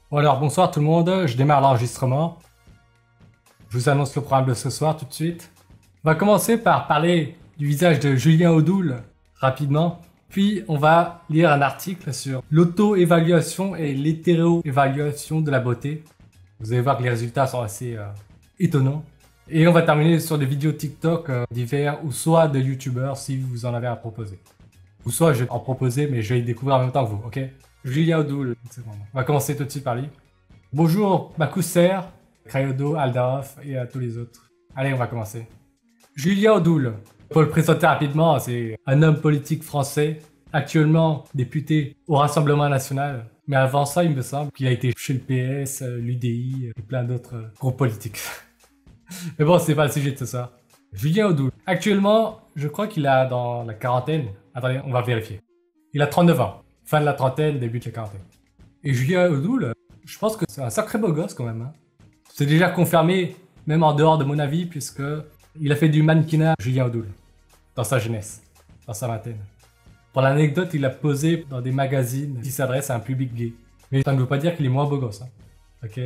Bon alors bonsoir tout le monde, je démarre l'enregistrement. Je vous annonce le programme de ce soir tout de suite. On va commencer par parler du visage de Julien Audoul rapidement. Puis on va lire un article sur l'auto-évaluation et l'hétéro-évaluation de la beauté. Vous allez voir que les résultats sont assez étonnants. Et on va terminer sur des vidéos TikTok divers ou soit de youtubeurs si vous en avez à proposer. Ou soit je vais en proposer mais je vais les découvrir en même temps que vous, ok? Julien Audoul, une seconde. On va commencer tout de suite par lui. Bonjour Makousser, Crayodo, Aldarov et à tous les autres. Allez, on va commencer. Julien Audoul, pour le présenter rapidement, c'est un homme politique français, actuellement député au Rassemblement National. Mais avant ça, il me semble qu'il a été chez le PS, l'UDI et plein d'autres groupes politiques. Mais bon, c'est pas le sujet de ça. Julien Audoul, actuellement, je crois qu'il a dans la quarantaine. Attendez, on va vérifier. Il a 39 ans. Fin de la trentaine, début de la quarantaine. Et Julien Audoul, je pense que c'est un sacré beau gosse quand même. Hein. C'est déjà confirmé, même en dehors de mon avis, puisque il a fait du mannequinat, Julien Audoul, dans sa jeunesse, dans sa vingtaine. Pour l'anecdote, il a posé dans des magazines qui s'adressent à un public gay. Mais ça ne veut pas dire qu'il est moins beau gosse. Hein. Ok.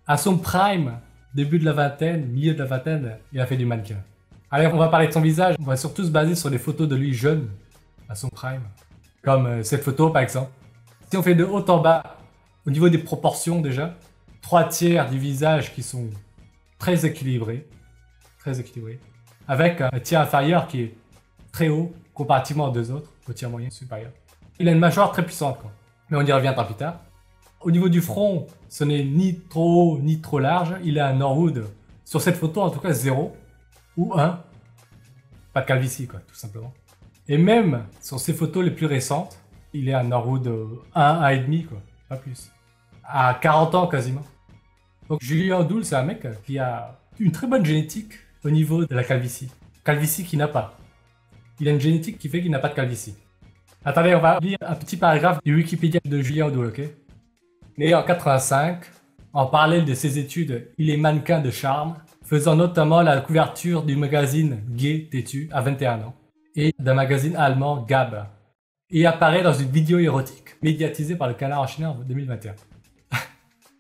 À son prime, début de la vingtaine, milieu de la vingtaine, il a fait du mannequinat. Allez, on va parler de son visage. On va surtout se baser sur des photos de lui jeune, à son prime. Comme cette photo par exemple. Si on fait de haut en bas, au niveau des proportions déjà, 3/3 du visage qui sont très équilibrés, avec un tiers inférieur qui est très haut comparativement aux deux autres, au tiers moyen supérieur. Il a une mâchoire très puissante, quoi. Mais on y reviendra plus tard. Au niveau du front, ce n'est ni trop haut ni trop large, il a un Norwood, sur cette photo en tout cas 0 ou 1, pas de calvitie quoi, tout simplement. Et même sur ses photos les plus récentes, il est à Norwood 1, 1,5 quoi, pas plus. À 40 ans quasiment. Donc Julien Audoul, c'est un mec qui a une très bonne génétique au niveau de la calvitie. Calvitie qu'il n'a pas. Il a une génétique qui fait qu'il n'a pas de calvitie. Attendez, on va lire un petit paragraphe du Wikipédia de Julien Audoul, ok? Né en 85, en parallèle de ses études, il est mannequin de charme, faisant notamment la couverture du magazine Gay Têtu à 21 ans. Et d'un magazine allemand Gab, et apparaît dans une vidéo érotique médiatisée par le Canard enchaîné en 2021.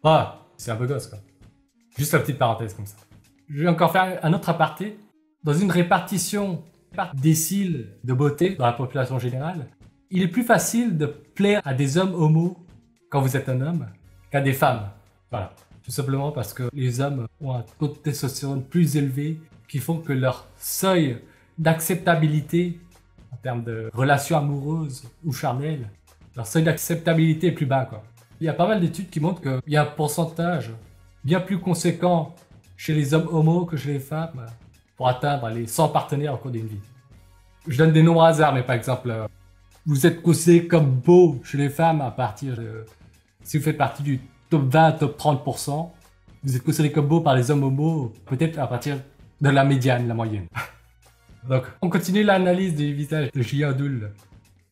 Ah, c'est un peu gosse quoi. Juste une petite parenthèse comme ça. Je vais encore faire un autre aparté. Dans une répartition décile de beauté dans la population générale, il est plus facile de plaire à des hommes homos quand vous êtes un homme qu'à des femmes. Voilà. Tout simplement parce que les hommes ont un taux de testostérone plus élevé qui font que leur seuil d'acceptabilité en termes de relations amoureuses ou charnelles, leur seuil d'acceptabilité est plus bas quoi. Il y a pas mal d'études qui montrent qu'il y a un pourcentage bien plus conséquent chez les hommes homos que chez les femmes pour atteindre les 100 partenaires au cours d'une vie. Je donne des nombres hasard, mais par exemple, vous êtes considéré comme beau chez les femmes à partir de... Si vous faites partie du top 20, top 30%, vous êtes considéré comme beau par les hommes homos peut-être à partir de la médiane, la moyenne. Donc, on continue l'analyse du visage de Julien Audoul.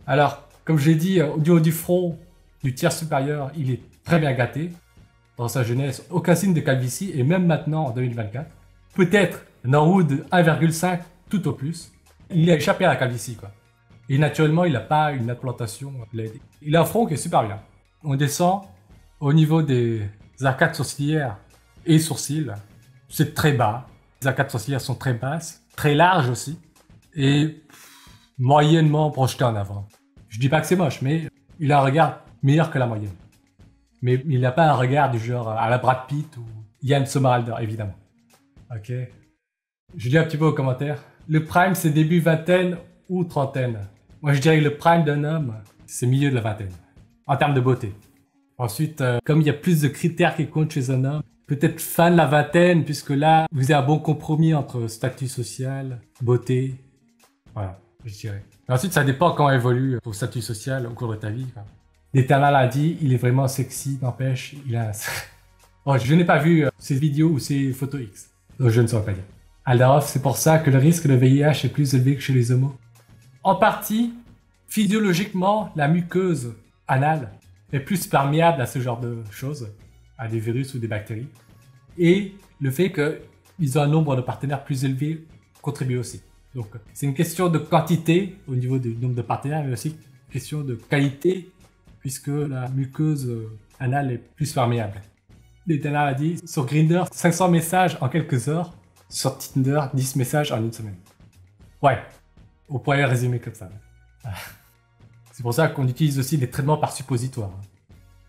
Alors, comme je l'ai dit, au niveau du front, du tiers supérieur, il est très bien gâté. Dans sa jeunesse, aucun signe de calvitie, et même maintenant, en 2024. Peut-être Norwood 1,5 tout au plus. Il a échappé à la calvitie, quoi. Et naturellement, il n'a pas une implantation LED. Il a un front qui est super bien. On descend au niveau des arcades sourcilières et sourcils. C'est très bas. Les arcades sourcilières sont très basses, très larges aussi, et moyennement projetées en avant. Je dis pas que c'est moche, mais il a un regard meilleur que la moyenne. Mais il n'a pas un regard du genre à la Brad Pitt ou Yann Sommerhalder, évidemment. Ok. Je lis un petit peu aux commentaires. Le prime, c'est début vingtaine ou trentaine. Moi, je dirais que le prime d'un homme, c'est milieu de la vingtaine, en termes de beauté. Ensuite, comme il y a plus de critères qui comptent chez un homme, peut-être fin de la vingtaine, puisque là, vous avez un bon compromis entre statut social, beauté. Voilà, je dirais. Et ensuite, ça dépend comment évolue ton statut social au cours de ta vie, quoi. L'Éternel a dit, il est vraiment sexy, n'empêche, il a... Bon, je n'ai pas vu ces vidéos ou ces photos X, donc je ne saurais pas dire. Aldarov, c'est pour ça que le risque de VIH est plus élevé que chez les homos. En partie, physiologiquement, la muqueuse anale est plus perméable à ce genre de choses, à des virus ou des bactéries. Et le fait qu'ils ont un nombre de partenaires plus élevé contribue aussi. Donc, c'est une question de quantité au niveau du nombre de partenaires, mais aussi une question de qualité puisque la muqueuse anale est plus perméable. Dana a dit, sur Grindr, 500 messages en quelques heures, sur Tinder, 10 messages en une semaine. Ouais, on pourrait résumer comme ça. C'est pour ça qu'on utilise aussi des traitements par suppositoire.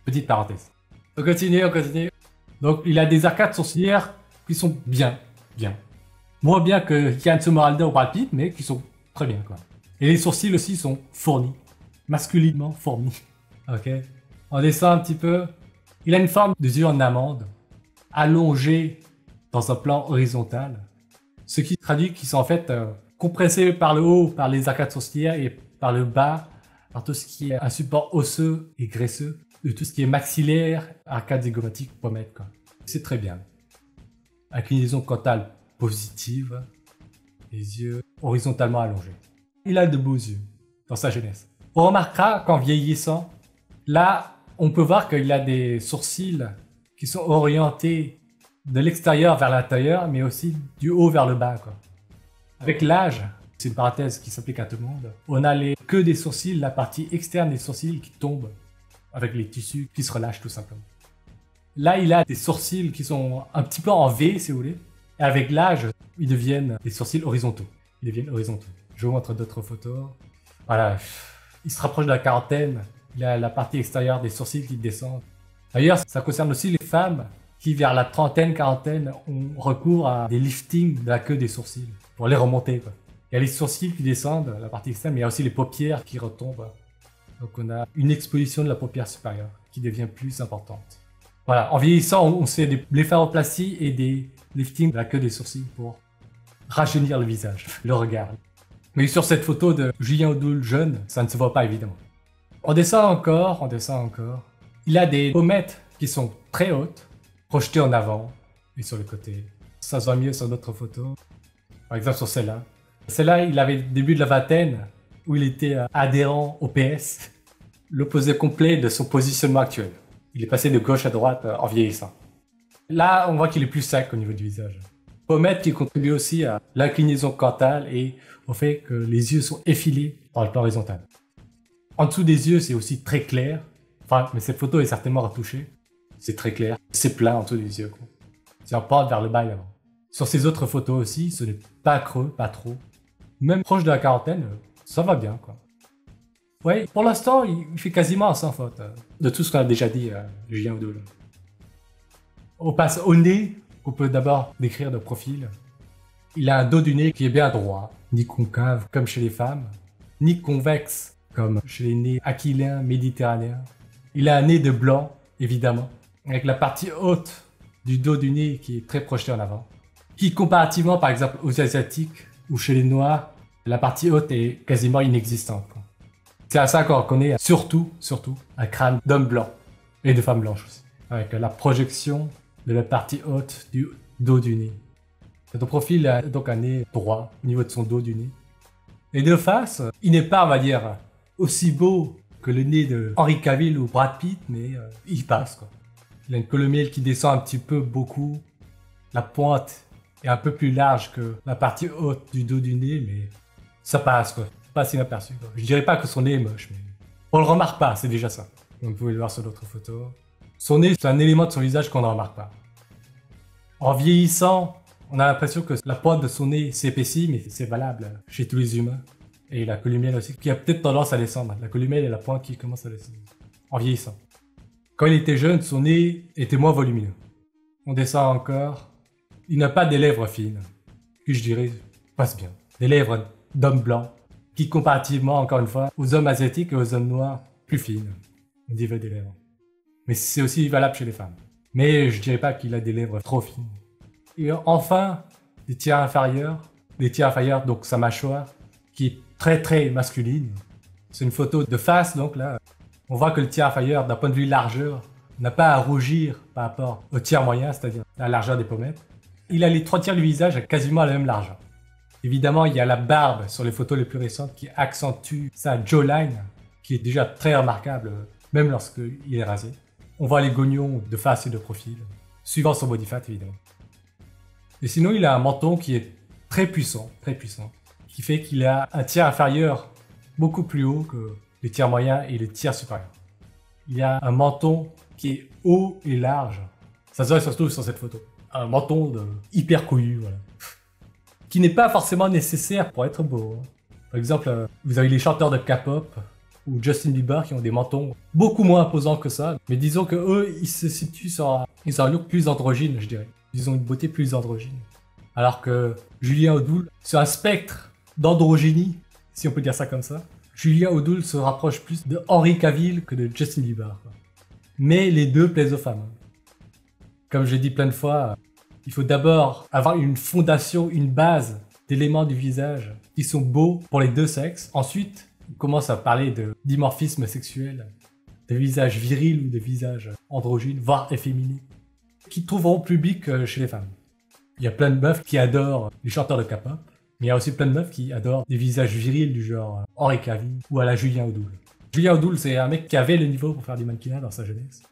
Petite parenthèse. On continue. Donc, il a des arcades sourcilières qui sont bien. Moins bien que Yann Sommerhalder ou Brad Pitt, mais qui sont très bien, quoi. Et les sourcils aussi sont fournis. Masculinement fournis. Ok. On descend un petit peu. Il a une forme de yeux en amande, allongé dans un plan horizontal. Ce qui traduit qu'ils sont en fait compressés par le haut, par les arcades sourcilières, et par le bas, par tout ce qui est un support osseux et graisseux, de tout ce qui est maxillaire, arcades zygomatiques, pommettes, quoi. C'est très bien. Inclinaison caudale positive, les yeux horizontalement allongés. Il a de beaux yeux dans sa jeunesse. On remarquera qu'en vieillissant, là, on peut voir qu'il a des sourcils qui sont orientés de l'extérieur vers l'intérieur, mais aussi du haut vers le bas, quoi. Avec l'âge, c'est une parenthèse qui s'applique à tout le monde, on a les queues des sourcils, la partie externe des sourcils qui tombe avec les tissus qui se relâchent tout simplement. Là, il a des sourcils qui sont un petit peu en V, si vous voulez. Et avec l'âge, ils deviennent des sourcils horizontaux. Je vous montre d'autres photos. Voilà, il se rapproche de la quarantaine. Il a la partie extérieure des sourcils qui descendent. D'ailleurs, ça concerne aussi les femmes qui, vers la trentaine, quarantaine, ont recours à des liftings de la queue des sourcils pour les remonter, quoi. Il y a les sourcils qui descendent, la partie externe, mais il y a aussi les paupières qui retombent. Donc on a une exposition de la paupière supérieure qui devient plus importante. Voilà, en vieillissant, on fait des blépharoplasties et des liftings de la queue des sourcils pour rajeunir le visage, le regard. Mais sur cette photo de Julien Audoul jeune, ça ne se voit pas évidemment. On descend encore. Il a des pommettes qui sont très hautes, projetées en avant et sur le côté. Ça se voit mieux sur d'autres photos. Par exemple sur celle-là. Celle-là, il avait le début de la vingtaine, où il était adhérent au PS, l'opposé complet de son positionnement actuel. Il est passé de gauche à droite en vieillissant. Là, on voit qu'il est plus sec au niveau du visage. Pommettes qui contribuent aussi à l'inclinaison caudale et au fait que les yeux sont effilés dans le plan horizontal. En dessous des yeux, c'est aussi très clair. Enfin, mais cette photo est certainement retouchée. C'est très clair. C'est plat en dessous des yeux, quoi. C'est en pente vers le bas et avant. Sur ces autres photos aussi, ce n'est pas creux, pas trop. Même proche de la quarantaine, ça va bien, quoi. Ouais, pour l'instant, il fait quasiment sans faute de tout ce qu'on a déjà dit, Julien Audoul. On passe au nez, qu'on peut d'abord décrire de profil. Il a un dos du nez qui est bien droit, ni concave comme chez les femmes, ni convexe comme chez les nez aquiliens, méditerranéens. Il a un nez de blanc, évidemment, avec la partie haute du dos du nez qui est très projetée en avant, qui comparativement par exemple aux asiatiques ou chez les noirs, la partie haute est quasiment inexistante, quoi. C'est à ça qu'on reconnaît surtout un crâne d'homme blanc et de femme blanche aussi, avec la projection de la partie haute du dos du nez. Cet profil a donc un nez droit au niveau de son dos du nez. Et de face, il n'est pas, on va dire, aussi beau que le nez de Henry Cavill ou Brad Pitt, mais il passe, quoi. Il a une colomielle qui descend un petit peu beaucoup. La pointe est un peu plus large que la partie haute du dos du nez, mais ça passe, quoi. Pas inaperçu, quoi. Je dirais pas que son nez est moche, mais on le remarque pas, c'est déjà ça. Comme vous pouvez le voir sur d'autres photos. Son nez, c'est un élément de son visage qu'on ne remarque pas. En vieillissant, on a l'impression que la pointe de son nez s'épaissit, mais c'est valable chez tous les humains. Et la columielle aussi, qui a peut-être tendance à descendre. La columielle et la pointe qui commencent à descendre. En vieillissant. Quand il était jeune, son nez était moins volumineux. On descend encore. Il n'a pas des lèvres fines. Que je dirais, passe bien. Des lèvres d'homme blanc, qui comparativement, encore une fois, aux hommes asiatiques et aux hommes noirs, plus fines. Au niveau des lèvres. Mais c'est aussi valable chez les femmes. Mais je dirais pas qu'il a des lèvres trop fines. Et enfin, les tiers inférieurs, donc sa mâchoire, qui est très très masculine. C'est une photo de face, donc là, on voit que le tiers inférieur, d'un point de vue largeur, n'a pas à rougir par rapport au tiers moyen, c'est-à-dire la largeur des pommettes. Il a les 3 tiers du visage à quasiment la même largeur. Évidemment, il y a la barbe sur les photos les plus récentes qui accentue sa jawline, qui est déjà très remarquable, même lorsqu'il est rasé. On voit les gognons de face et de profil, suivant son body fat évidemment. Et sinon, il a un menton qui est très puissant, qui fait qu'il a un tiers inférieur beaucoup plus haut que les tiers moyens et les tiers supérieurs. il y a un menton qui est haut et large. Ça se voit surtout sur cette photo. Un menton hyper couillu, voilà. Qui n'est pas forcément nécessaire pour être beau. Hein. Par exemple, vous avez les chanteurs de K-pop ou Justin Bieber qui ont des mentons beaucoup moins imposants que ça. Mais disons que eux, ils se situent ils ont un look plus androgyne, je dirais. Ils ont une beauté plus androgyne. Alors que Julien Audoul, sur un spectre d'androgynie, si on peut dire ça comme ça, Julien Audoul se rapproche plus de Henry Cavill que de Justin Bieber. Quoi. Mais les deux plaisent aux femmes. Comme j'ai dit plein de fois, il faut d'abord avoir une fondation, une base d'éléments du visage qui sont beaux pour les deux sexes. Ensuite, on commence à parler de dimorphisme sexuel, de visage viril ou de visage androgyne, voire efféminé, qui trouveront public chez les femmes. Il y a plein de meufs qui adorent les chanteurs de K-pop, mais il y a aussi plein de meufs qui adorent des visages virils du genre Henry Cavill ou à la Julien Audoul. Julien Audoul, c'est un mec qui avait le niveau pour faire du mannequinat dans sa jeunesse.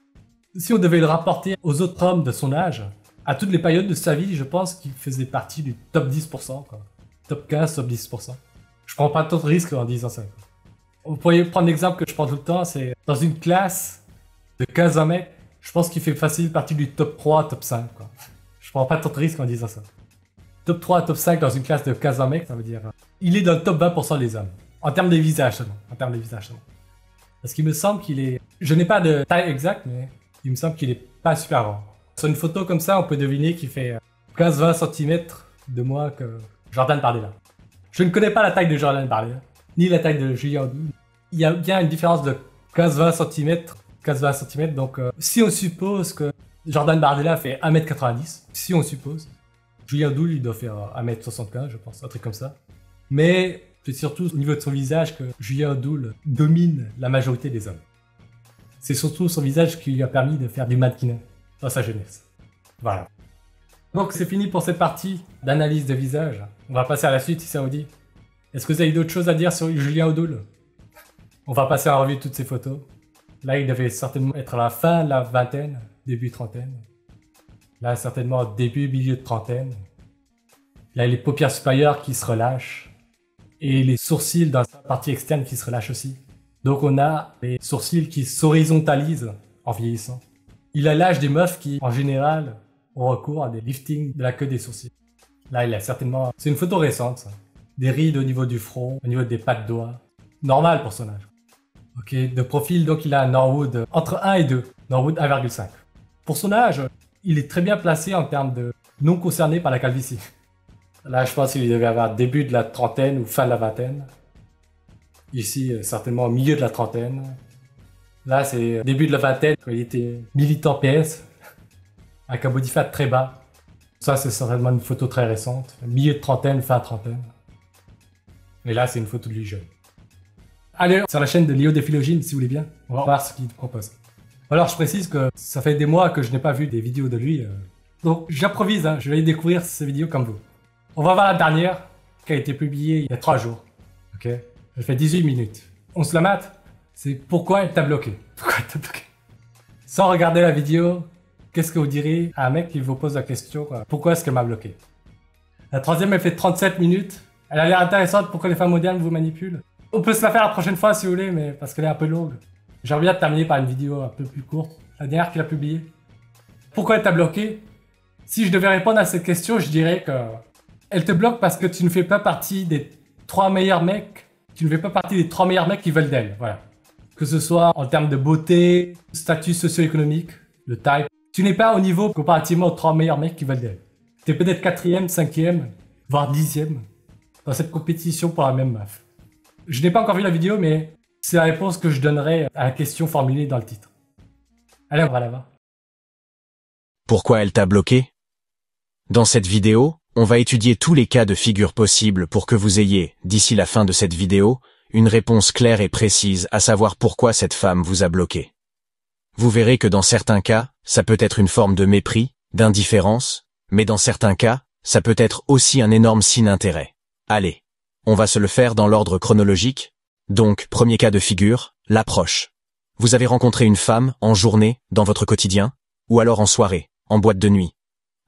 Si on devait le rapporter aux autres hommes de son âge, à toutes les périodes de sa vie, je pense qu'il faisait partie du top 10%, quoi. Top 15, top 10%. Je prends pas tant de risques en disant ça. Quoi. Vous pourriez prendre l'exemple que je prends tout le temps, c'est dans une classe de 15 mecs, je pense qu'il fait facile partie du top 3, top 5, quoi. Je prends pas tant de risques en disant ça. Top 3, top 5 dans une classe de 15 mecs, ça veut dire... il est dans le top 20% des hommes. En termes de visage seulement. Parce qu'il me semble qu'il est... Je n'ai pas de taille exacte, mais il me semble qu'il est pas super grand. Sur une photo comme ça, on peut deviner qu'il fait 15-20 cm de moins que Jordan Bardella. Je ne connais pas la taille de Jordan Bardella, ni la taille de Julien Audoul. Il y a bien une différence de 15-20 cm, donc si on suppose que Jordan Bardella fait 1m90, si on suppose, Julien Audoul, il doit faire 1m75, je pense, un truc comme ça. Mais c'est surtout au niveau de son visage que Julien Audoul domine la majorité des hommes. C'est surtout son visage qui lui a permis de faire du mannequinat dans sa jeunesse. Voilà. Donc c'est fini pour cette partie d'analyse de visage. On va passer à la suite si ça vous dit. Est-ce que vous avez d'autres choses à dire sur Julien Audoul? On va passer en revue toutes ces photos. Là, il devait certainement être à la fin de la vingtaine, début trentaine. Là, certainement début, milieu de trentaine. Là, les paupières supérieures qui se relâchent. Et les sourcils dans sa partie externe qui se relâchent aussi. Donc on a les sourcils qui s'horizontalisent en vieillissant. Il a l'âge des meufs qui, en général, ont recours à des liftings de la queue des sourcils. Là, il a certainement... C'est une photo récente, ça. Des rides au niveau du front, au niveau des pattes doigts. Normal pour son âge. Ok, de profil, donc il a un Norwood entre 1 et 2. Norwood 1,5. Pour son âge, il est très bien placé en termes de non concerné par la calvitie. Là, je pense qu'il devait avoir début de la trentaine ou fin de la vingtaine. Ici, certainement au milieu de la trentaine. Là, c'est début de la vingtaine, quand il était militant PS, avec un body fat très bas. Ça, c'est certainement une photo très récente. Milieu de trentaine, fin trentaine. Et là, c'est une photo de lui jeune. Allez, sur la chaîne de Léo Déphilogine, si vous voulez bien. On va voir ce qu'il propose. Alors, je précise que ça fait des mois que je n'ai pas vu des vidéos de lui. Donc, j'improvise, hein, je vais découvrir ces vidéos comme vous. On va voir la dernière, qui a été publiée il y a 3 jours. Ok, elle fait 18 minutes. On se la mate. C'est pourquoi elle t'a bloqué. Pourquoi elle t'a bloqué. Sans regarder la vidéo, qu'est-ce que vous direz à un mec qui vous pose la question, quoi, pourquoi est-ce qu'elle m'a bloqué? La troisième, elle fait 37 minutes. Elle a l'air intéressante, pourquoi les femmes modernes vous manipulent. On peut se la faire la prochaine fois si vous voulez, mais parce qu'elle est un peu longue. J'aimerais bien terminer par une vidéo un peu plus courte. La dernière qu'il a publiée. Pourquoi elle t'a bloqué? Si je devais répondre à cette question, je dirais que... Elle te bloque parce que tu ne fais pas partie des 3 meilleurs mecs. Tu ne fais pas partie des 3 meilleurs mecs qui veulent d'elle, voilà. Que ce soit en termes de beauté, statut socio-économique, le type. Tu n'es pas au niveau comparativement aux 3 meilleurs mecs qui veulent d'elle. Tu es peut-être 4e, 5e, voire 10e dans cette compétition pour la même meuf. Je n'ai pas encore vu la vidéo, mais c'est la réponse que je donnerai à la question formulée dans le titre. Allez, on va la voir. Pourquoi elle t'a bloqué? Dans cette vidéo, on va étudier tous les cas de figure possibles pour que vous ayez, d'ici la fin de cette vidéo, une réponse claire et précise à savoir pourquoi cette femme vous a bloqué. Vous verrez que dans certains cas, ça peut être une forme de mépris, d'indifférence, mais dans certains cas, ça peut être aussi un énorme signe d'intérêt. Allez, on va se le faire dans l'ordre chronologique. Donc, premier cas de figure, l'approche. Vous avez rencontré une femme en journée, dans votre quotidien, ou alors en soirée, en boîte de nuit.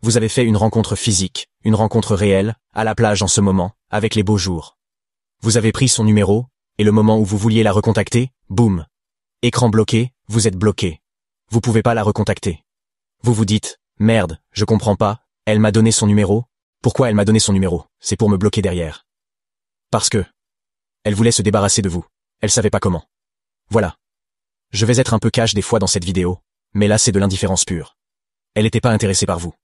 Vous avez fait une rencontre physique, une rencontre réelle, à la plage en ce moment, avec les beaux jours. Vous avez pris son numéro, et le moment où vous vouliez la recontacter, boum. Écran bloqué, vous êtes bloqué. Vous pouvez pas la recontacter. Vous vous dites, merde, je comprends pas, elle m'a donné son numéro. Pourquoi elle m'a donné son numéro? C'est pour me bloquer derrière. Parce que elle voulait se débarrasser de vous. Elle savait pas comment. Voilà. Je vais être un peu cash des fois dans cette vidéo, mais là c'est de l'indifférence pure. Elle n'était pas intéressée par vous.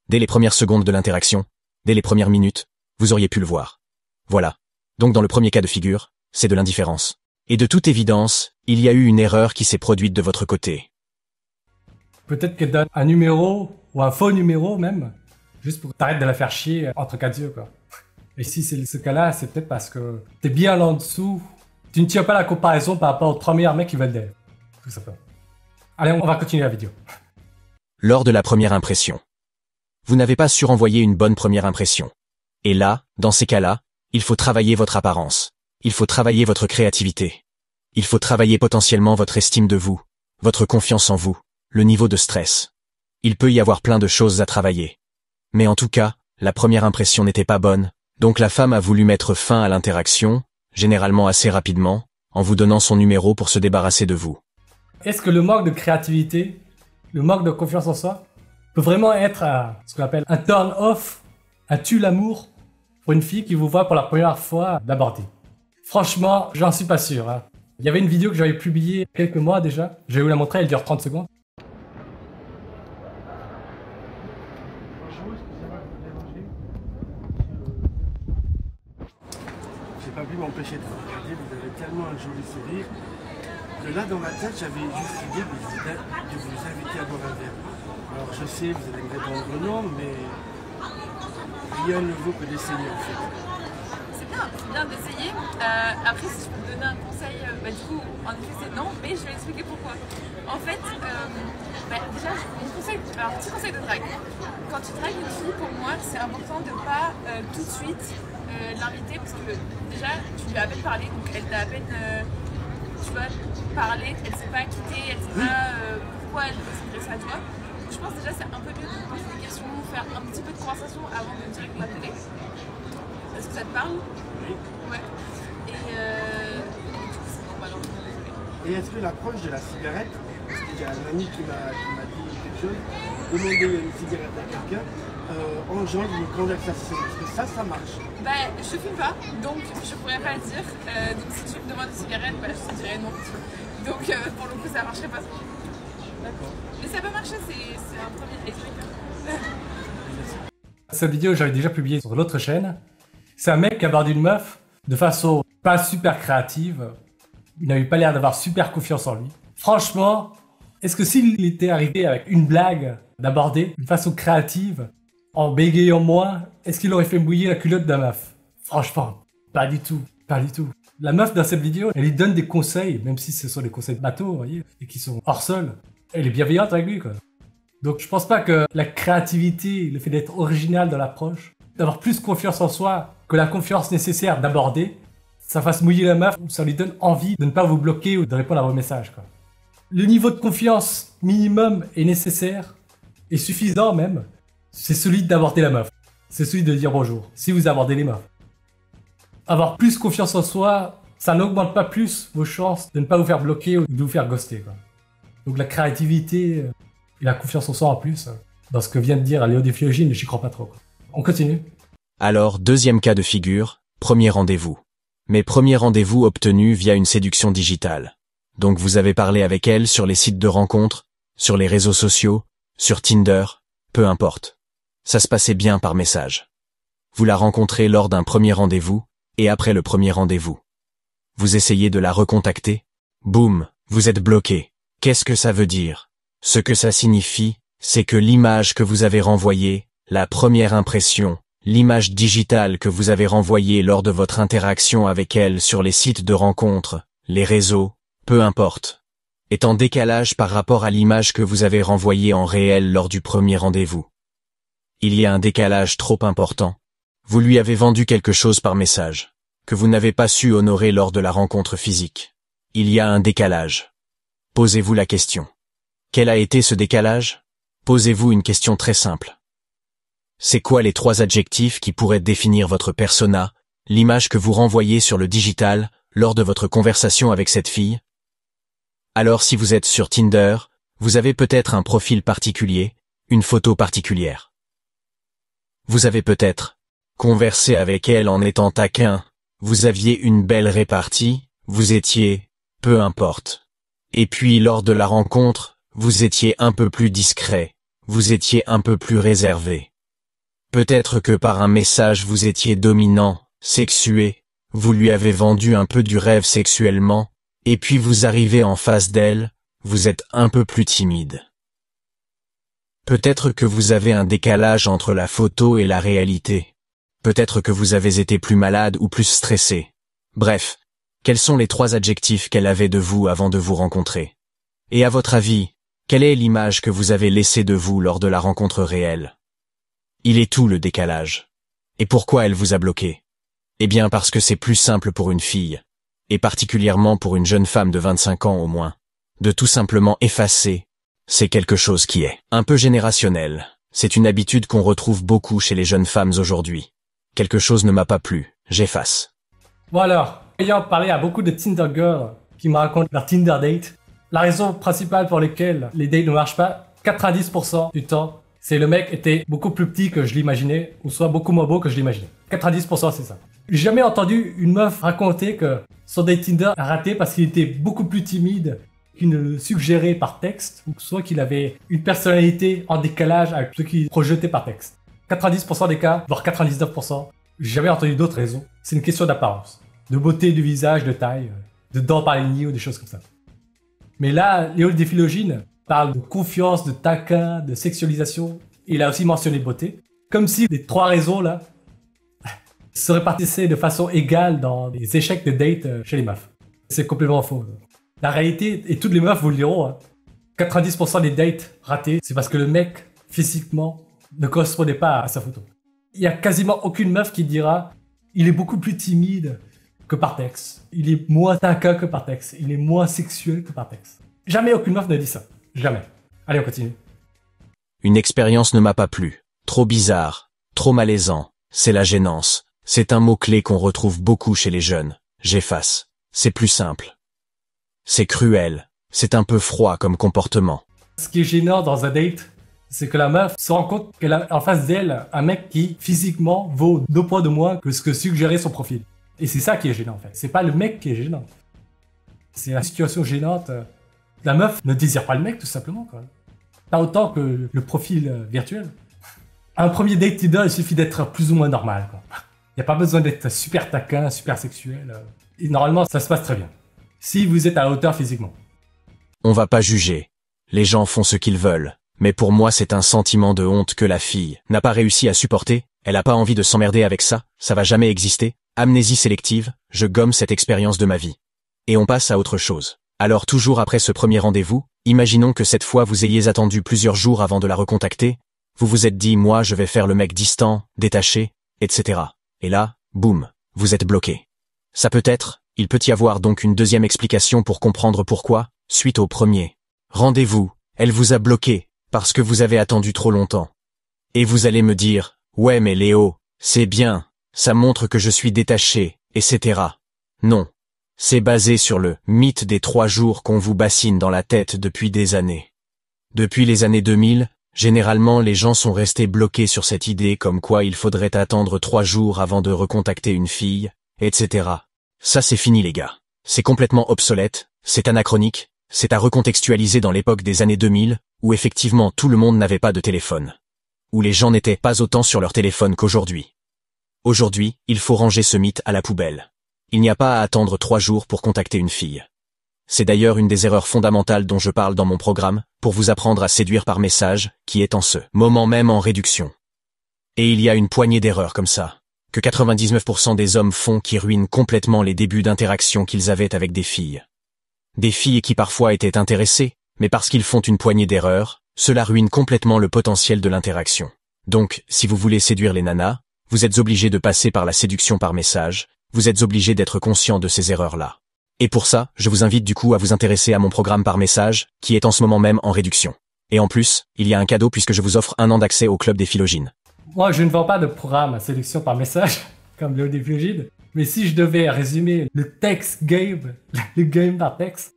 Dès les premières secondes de l'interaction, dès les premières minutes, vous auriez pu le voir. Voilà. Donc dans le premier cas de figure, c'est de l'indifférence. Et de toute évidence, il y a eu une erreur qui s'est produite de votre côté. Peut-être qu'elle donne un numéro, ou un faux numéro même, juste pour t'arrêter de la faire chier entre quatre yeux, quoi. Et si c'est ce cas-là, c'est peut-être parce que t'es bien là en dessous, tu ne tiens pas la comparaison par rapport aux 3 meilleurs mecs qui veulent d'elle. Tout simplement. Allez, on va continuer la vidéo. Lors de la première impression. Vous n'avez pas su renvoyer une bonne première impression. Et là, dans ces cas-là, il faut travailler votre apparence. Il faut travailler votre créativité. Il faut travailler potentiellement votre estime de vous, votre confiance en vous, le niveau de stress. Il peut y avoir plein de choses à travailler. Mais en tout cas, la première impression n'était pas bonne, donc la femme a voulu mettre fin à l'interaction, généralement assez rapidement, en vous donnant son numéro pour se débarrasser de vous. Est-ce que le manque de créativité, le manque de confiance en soi, peut vraiment être ce qu'on appelle un turn-off, un tue-l'amour pour une fille qui vous voit pour la première fois d'aborder? Franchement, j'en suis pas sûr. Hein. Il y avait une vidéo que j'avais publiée quelques mois déjà. Je vais vous la montrer, elle dure 30 secondes. Bonjour, excusez-moi de vous déranger. J'ai pas pu m'empêcher de vous regarder, vous avez tellement un joli sourire que là dans ma tête j'avais juste l'idée de vous inviter à boire un verre. Alors je sais, vous allez me répondre non, mais rien ne vaut que d'essayer en fait. C'est bien d'essayer. Après, si je peux te donner un conseil, du coup, en effet, c'est non, mais je vais expliquer pourquoi. En fait, déjà, mon conseil, un petit conseil de drague. Quand tu dragues une fille, pour moi, c'est important de ne pas tout de suite l'inviter, parce que déjà, tu lui as à peine parlé, donc elle t'a à peine, tu vois, parlé, elle ne s'est pas quittée, elle ne sait pas pourquoi elle veut s'intéresser à toi. Je pense déjà c'est un peu mieux de poser des questions, faire un petit peu de conversation avant de direct l'appeler. Est-ce que ça te parle? Oui. Ouais. Et du coup, c'est normal, désolé. Et est-ce que l'approche de la cigarette, parce qu'il y a un ami qui m'a dit quelque chose, demander une cigarette à quelqu'un, engendre une conversation? Est-ce que ça marche? Je fume pas, donc je pourrais pas le dire. Donc si tu me demandes une cigarette, je te dirais non. Donc pour le coup, ça marcherait pas. D'accord. Mais ça peut marcher, c'est un premier explique. Cette vidéo, j'avais déjà publié sur l'autre chaîne. C'est un mec qui aborde une meuf de façon pas super créative. Il n'avait pas l'air d'avoir super confiance en lui. Franchement, est-ce que s'il était arrivé avec une blague d'aborder d'une façon créative, en bégayant moins, est-ce qu'il aurait fait mouiller la culotte de la meuf? Franchement, pas du tout, pas du tout. La meuf dans cette vidéo, elle lui donne des conseils, même si ce sont des conseils de bateau, vous voyez, et qui sont hors sol. Elle est bienveillante avec lui, quoi. Donc je pense pas que la créativité, le fait d'être original dans l'approche, d'avoir plus confiance en soi que la confiance nécessaire d'aborder, ça fasse mouiller la meuf ou ça lui donne envie de ne pas vous bloquer ou de répondre à vos messages, quoi. Le niveau de confiance minimum est nécessaire, et suffisant même, c'est celui d'aborder la meuf. C'est celui de dire bonjour, si vous abordez les meufs. Avoir plus confiance en soi, ça n'augmente pas plus vos chances de ne pas vous faire bloquer ou de vous faire ghoster, quoi. Donc la créativité et la confiance en soi en plus, dans ce que vient de dire Léo Déphilogine, j'y crois pas trop, quoi. On continue. Alors, deuxième cas de figure, premier rendez-vous. Mais premier rendez-vous obtenu via une séduction digitale. Donc vous avez parlé avec elle sur les sites de rencontres, sur les réseaux sociaux, sur Tinder, peu importe. Ça se passait bien par message. Vous la rencontrez lors d'un premier rendez-vous, et après le premier rendez-vous. Vous essayez de la recontacter. Boum, vous êtes bloqué. Qu'est-ce que ça veut dire? Ce que ça signifie, c'est que l'image que vous avez renvoyée, la première impression, l'image digitale que vous avez renvoyée lors de votre interaction avec elle sur les sites de rencontres, les réseaux, peu importe, est en décalage par rapport à l'image que vous avez renvoyée en réel lors du premier rendez-vous. Il y a un décalage trop important. Vous lui avez vendu quelque chose par message, que vous n'avez pas su honorer lors de la rencontre physique. Il y a un décalage. Posez-vous la question. Quel a été ce décalage? Posez-vous une question très simple. C'est quoi les 3 adjectifs qui pourraient définir votre persona, l'image que vous renvoyez sur le digital, lors de votre conversation avec cette fille? Alors si vous êtes sur Tinder, vous avez peut-être un profil particulier, une photo particulière. Vous avez peut-être conversé avec elle en étant taquin, vous aviez une belle répartie, vous étiez, peu importe. Et puis lors de la rencontre, vous étiez un peu plus discret, vous étiez un peu plus réservé. Peut-être que par un message vous étiez dominant, sexué, vous lui avez vendu un peu du rêve sexuellement, et puis vous arrivez en face d'elle, vous êtes un peu plus timide. Peut-être que vous avez un décalage entre la photo et la réalité. Peut-être que vous avez été plus malade ou plus stressé. Bref, quels sont les 3 adjectifs qu'elle avait de vous avant de vous rencontrer? Et à votre avis, quelle est l'image que vous avez laissée de vous lors de la rencontre réelle? Il est où le décalage? Et pourquoi elle vous a bloqué? Eh bien parce que c'est plus simple pour une fille, et particulièrement pour une jeune femme de 25 ans au moins, de tout simplement effacer. C'est quelque chose qui est un peu générationnel. C'est une habitude qu'on retrouve beaucoup chez les jeunes femmes aujourd'hui. Quelque chose ne m'a pas plu, j'efface. Bon alors, ayant parlé à beaucoup de Tinder girls qui me racontent leur Tinder date, la raison principale pour laquelle les dates ne marchent pas, 90% du temps, c'est le mec était beaucoup plus petit que je l'imaginais, ou soit beaucoup moins beau que je l'imaginais. 90% c'est ça. J'ai jamais entendu une meuf raconter que son date Tinder a raté parce qu'il était beaucoup plus timide qu'il ne le suggérait par texte, ou soit qu'il avait une personnalité en décalage avec ce qu'il projetait par texte. 90% des cas, voire 99%, j'ai jamais entendu d'autres raisons. C'est une question d'apparence, de beauté du visage, de taille, de dents par lignée ou des choses comme ça. Mais là, Léo des Philogènes parle de confiance, de taquin, de sexualisation. Il a aussi mentionné beauté. Comme si les 3 raisons là se répartissaient de façon égale dans les échecs de date chez les meufs. C'est complètement faux. La réalité, et toutes les meufs vous le diront, 90% des dates ratées, c'est parce que le mec, physiquement, ne correspondait pas à sa photo. Il y a quasiment aucune meuf qui dira « il est beaucoup plus timide que par texte, il est moins taquin que par texte, il est moins sexuel que par texte ». Jamais aucune meuf ne dit ça. Jamais. Allez, on continue. Une expérience ne m'a pas plu. Trop bizarre, trop malaisant, c'est la gênance. C'est un mot-clé qu'on retrouve beaucoup chez les jeunes. J'efface. C'est plus simple. C'est cruel. C'est un peu froid comme comportement. Ce qui est gênant dans un date, c'est que la meuf se rend compte qu'elle a en face d'elle un mec qui, physiquement, vaut 2 points de moins que ce que suggérait son profil. Et c'est ça qui est gênant, en fait. C'est pas le mec qui est gênant. C'est la situation gênante. La meuf ne désire pas le mec, tout simplement, quoi. Pas autant que le profil virtuel. Un premier date Tinder, il suffit d'être plus ou moins normal, quoi. Il n'y a pas besoin d'être super taquin, super sexuel. Et normalement, ça se passe très bien. Si vous êtes à la hauteur physiquement. On va pas juger. Les gens font ce qu'ils veulent. Mais pour moi, c'est un sentiment de honte que la fille n'a pas réussi à supporter. Elle a pas envie de s'emmerder avec ça. Ça va jamais exister. Amnésie sélective. Je gomme cette expérience de ma vie. Et on passe à autre chose. Alors toujours après ce premier rendez-vous, imaginons que cette fois vous ayez attendu plusieurs jours avant de la recontacter. Vous vous êtes dit, moi, je vais faire le mec distant, détaché, etc. Et là, boum, vous êtes bloqué. Ça peut être, il peut y avoir donc une deuxième explication pour comprendre pourquoi, suite au premier rendez-vous, elle vous a bloqué, parce que vous avez attendu trop longtemps. Et vous allez me dire, ouais mais Léo, c'est bien, ça montre que je suis détaché, etc. Non. C'est basé sur le mythe des 3 jours qu'on vous bassine dans la tête depuis des années. Depuis les années 2000, généralement les gens sont restés bloqués sur cette idée comme quoi il faudrait attendre 3 jours avant de recontacter une fille, etc. Ça c'est fini les gars. C'est complètement obsolète, c'est anachronique, c'est à recontextualiser dans l'époque des années 2000, où effectivement tout le monde n'avait pas de téléphone. Où les gens n'étaient pas autant sur leur téléphone qu'aujourd'hui. Aujourd'hui, il faut ranger ce mythe à la poubelle. Il n'y a pas à attendre 3 jours pour contacter une fille. C'est d'ailleurs une des erreurs fondamentales dont je parle dans mon programme, pour vous apprendre à séduire par message, qui est en ce moment même en réduction. Et il y a une poignée d'erreurs comme ça, que 99% des hommes font qui ruinent complètement les débuts d'interaction qu'ils avaient avec des filles. Des filles qui parfois étaient intéressées, mais parce qu'ils font une poignée d'erreurs, cela ruine complètement le potentiel de l'interaction. Donc, si vous voulez séduire les nanas, vous êtes obligé de passer par la séduction par message, vous êtes obligé d'être conscient de ces erreurs-là. Et pour ça, je vous invite du coup à vous intéresser à mon programme par message, qui est en ce moment même en réduction. Et en plus, il y a un cadeau puisque je vous offre 1 an d'accès au club des Philogènes. Moi, je ne vends pas de programme à sélection par message, comme Léo des Philogènes, mais si je devais résumer le text game, le game par texte,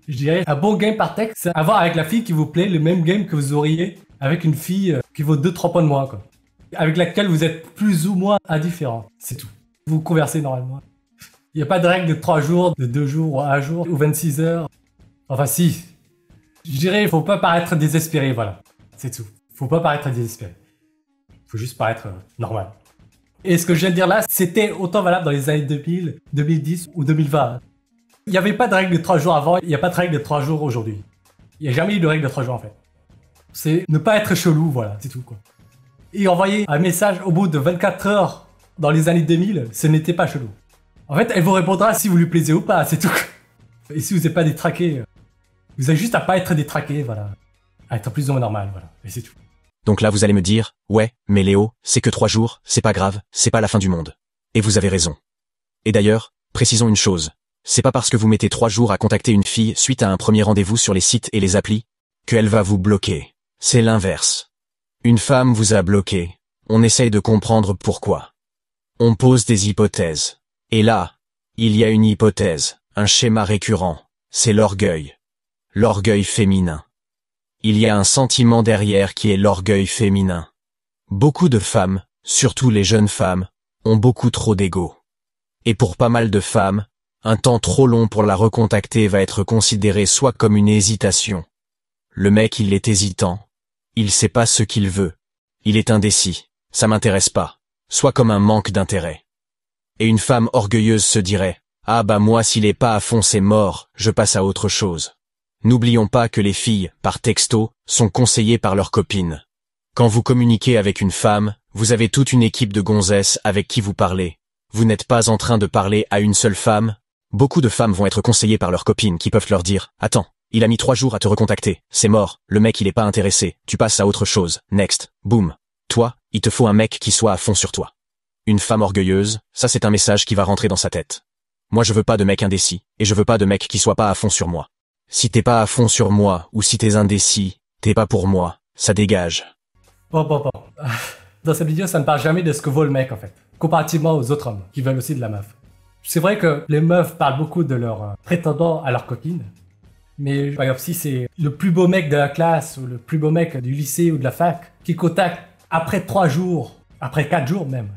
Je dirais, un bon game par texte, c'est avoir avec la fille qui vous plaît le même game que vous auriez avec une fille qui vaut 2-3 points de moins, quoi. Avec laquelle vous êtes plus ou moins indifférent. C'est tout. Vous conversez normalement. Il n'y a pas de règle de 3 jours, de 2 jours, ou 1 jour, ou 26 heures. Enfin, si. Je dirais, il faut pas paraître désespéré, voilà. C'est tout. Faut pas paraître désespéré. Faut juste paraître normal. Et ce que je viens de dire là, c'était autant valable dans les années 2000, 2010 ou 2020. Il n'y avait pas de règle de 3 jours avant, il n'y a pas de règle de 3 jours aujourd'hui. Il n'y a jamais eu de règle de 3 jours en fait. C'est ne pas être chelou, voilà, c'est tout quoi. Et envoyer un message au bout de 24 heures dans les années 2000, ce n'était pas chelou. En fait, elle vous répondra si vous lui plaisez ou pas, c'est tout. Et si vous n'êtes pas détraqué, vous avez juste à pas être détraqué, voilà. À être plus ou moins normal, voilà. Et c'est tout. Donc là vous allez me dire, ouais, mais Léo, c'est que 3 jours, c'est pas grave, c'est pas la fin du monde. Et vous avez raison. Et d'ailleurs, précisons une chose. C'est pas parce que vous mettez 3 jours à contacter une fille suite à un premier rendez-vous sur les sites et les applis, qu'elle va vous bloquer. C'est l'inverse. Une femme vous a bloqué. On essaye de comprendre pourquoi. On pose des hypothèses. Et là, il y a une hypothèse, un schéma récurrent. C'est l'orgueil. L'orgueil féminin. Il y a un sentiment derrière qui est l'orgueil féminin. Beaucoup de femmes, surtout les jeunes femmes, ont beaucoup trop d'ego. Et pour pas mal de femmes, un temps trop long pour la recontacter va être considéré soit comme une hésitation. Le mec il est hésitant. Il sait pas ce qu'il veut. Il est indécis. Ça m'intéresse pas. Soit comme un manque d'intérêt. Et une femme orgueilleuse se dirait, ah bah moi s'il est pas à fond c'est mort, je passe à autre chose. N'oublions pas que les filles, par texto, sont conseillées par leurs copines. Quand vous communiquez avec une femme, vous avez toute une équipe de gonzesses avec qui vous parlez. Vous n'êtes pas en train de parler à une seule femme. Beaucoup de femmes vont être conseillées par leurs copines qui peuvent leur dire « Attends, il a mis 3 jours à te recontacter, c'est mort, le mec il est pas intéressé, tu passes à autre chose, next, boum. Toi, il te faut un mec qui soit à fond sur toi. » Une femme orgueilleuse, ça c'est un message qui va rentrer dans sa tête. Moi je veux pas de mec indécis, et je veux pas de mec qui soit pas à fond sur moi. Si t'es pas à fond sur moi, ou si t'es indécis, t'es pas pour moi, ça dégage. Bon. Dans cette vidéo, ça ne parle jamais de ce que vaut le mec en fait, comparativement aux autres hommes qui veulent aussi de la meuf. C'est vrai que les meufs parlent beaucoup de leurs prétendants à leur copine, mais par exemple si c'est le plus beau mec de la classe ou le plus beau mec du lycée ou de la fac qui contacte après 3 jours, après 4 jours même,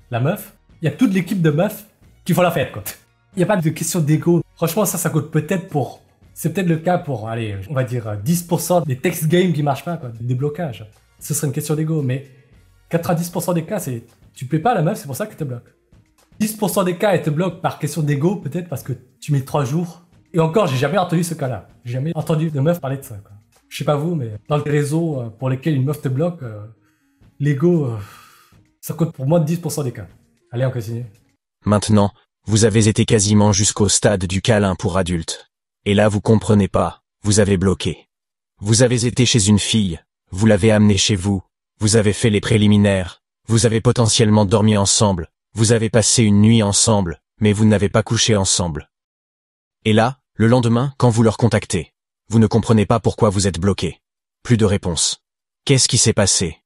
la meuf, il y a toute l'équipe de meufs qui font la fête quoi. Il n'y a pas de question d'ego. Franchement ça coûte peut-être pour... C'est peut-être le cas pour, allez, on va dire 10% des text games qui marchent pas quoi, des blocages. Ce serait une question d'ego, mais 90% des cas c'est... Tu plais pas à la meuf, c'est pour ça qu'elle te bloque. 10% des cas, elle te bloque par question d'ego, peut-être parce que tu mets 3 jours. Et encore, j'ai jamais entendu ce cas-là. J'ai jamais entendu de meuf parler de ça, quoi. Je sais pas vous, mais dans le réseau pour lesquels une meuf te bloque, l'ego, ça compte pour moins de 10% des cas. Allez, on continue. Maintenant, vous avez été quasiment jusqu'au stade du câlin pour adultes. Et là vous comprenez pas, vous avez bloqué. Vous avez été chez une fille, vous l'avez amenée chez vous, vous avez fait les préliminaires, vous avez potentiellement dormi ensemble, vous avez passé une nuit ensemble, mais vous n'avez pas couché ensemble. Et là, le lendemain, quand vous leur contactez, vous ne comprenez pas pourquoi vous êtes bloqué. Plus de réponse. Qu'est-ce qui s'est passé?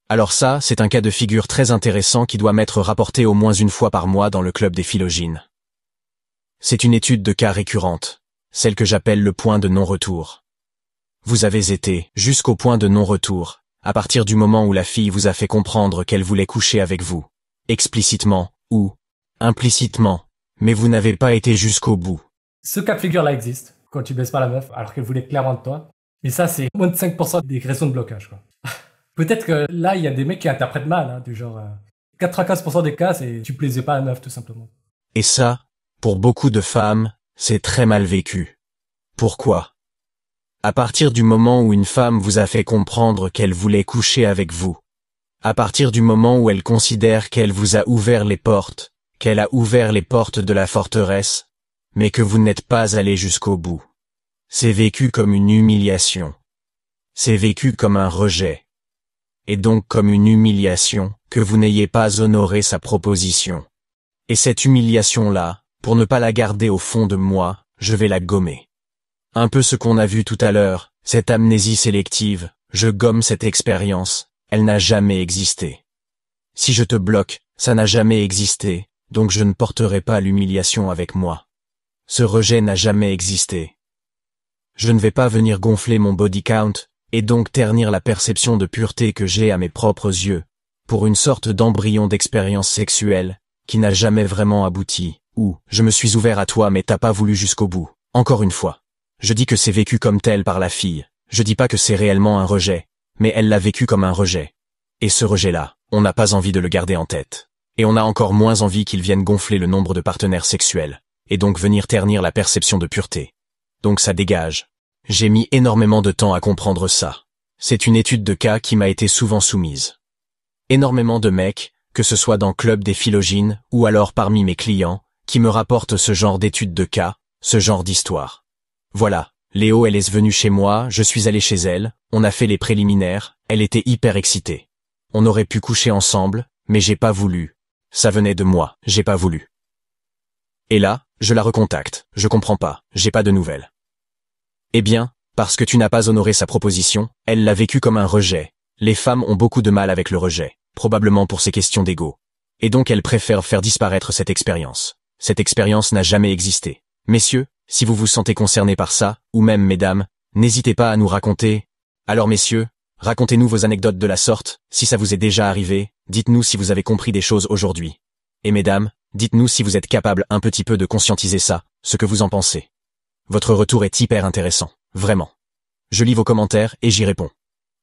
Alors ça, c'est un cas de figure très intéressant qui doit m'être rapporté au moins une fois par mois dans le club des philogines. C'est une étude de cas récurrente, celle que j'appelle le point de non-retour. Vous avez été jusqu'au point de non-retour, à partir du moment où la fille vous a fait comprendre qu'elle voulait coucher avec vous, explicitement ou implicitement, mais vous n'avez pas été jusqu'au bout. Ce cas de figure-là existe, quand tu baisses pas la meuf alors qu'elle voulait clairement de toi. Et ça, c'est moins de 5% des raisons de blocage, quoi. Peut-être que là, il y a des mecs qui interprètent mal, hein, du genre... 95% des cas, c'est tu plaisais pas à la meuf, tout simplement. Et ça, pour beaucoup de femmes, c'est très mal vécu. Pourquoi? À partir du moment où une femme vous a fait comprendre qu'elle voulait coucher avec vous, à partir du moment où elle considère qu'elle vous a ouvert les portes, qu'elle a ouvert les portes de la forteresse, mais que vous n'êtes pas allé jusqu'au bout, c'est vécu comme une humiliation. C'est vécu comme un rejet. Et donc comme une humiliation que vous n'ayez pas honoré sa proposition. Et cette humiliation-là, pour ne pas la garder au fond de moi, je vais la gommer. Un peu ce qu'on a vu tout à l'heure, cette amnésie sélective, je gomme cette expérience, elle n'a jamais existé. Si je te bloque, ça n'a jamais existé, donc je ne porterai pas l'humiliation avec moi. Ce rejet n'a jamais existé. Je ne vais pas venir gonfler mon body count, et donc ternir la perception de pureté que j'ai à mes propres yeux, pour une sorte d'embryon d'expérience sexuelle, qui n'a jamais vraiment abouti, ou je me suis ouvert à toi mais t'as pas voulu jusqu'au bout. Encore une fois, je dis que c'est vécu comme tel par la fille, je dis pas que c'est réellement un rejet, mais elle l'a vécu comme un rejet. Et ce rejet-là, on n'a pas envie de le garder en tête. Et on a encore moins envie qu'il vienne gonfler le nombre de partenaires sexuels, et donc venir ternir la perception de pureté. Donc ça dégage. J'ai mis énormément de temps à comprendre ça. C'est une étude de cas qui m'a été souvent soumise. Énormément de mecs, que ce soit dans Club des Philogines ou alors parmi mes clients, qui me rapportent ce genre d'études de cas, ce genre d'histoire. Voilà, Léo elle est venue chez moi, je suis allé chez elle, on a fait les préliminaires, elle était hyper excitée. On aurait pu coucher ensemble, mais j'ai pas voulu. Ça venait de moi, j'ai pas voulu. Et là, je la recontacte, je comprends pas, j'ai pas de nouvelles. Eh bien, parce que tu n'as pas honoré sa proposition, elle l'a vécu comme un rejet. Les femmes ont beaucoup de mal avec le rejet, probablement pour ces questions d'ego. Et donc elles préfèrent faire disparaître cette expérience. Cette expérience n'a jamais existé. Messieurs, si vous vous sentez concernés par ça, ou même mesdames, n'hésitez pas à nous raconter. Alors messieurs, racontez-nous vos anecdotes de la sorte, si ça vous est déjà arrivé, dites-nous si vous avez compris des choses aujourd'hui. Et mesdames, dites-nous si vous êtes capables un petit peu de conscientiser ça, ce que vous en pensez. Votre retour est hyper intéressant, vraiment. Je lis vos commentaires et j'y réponds.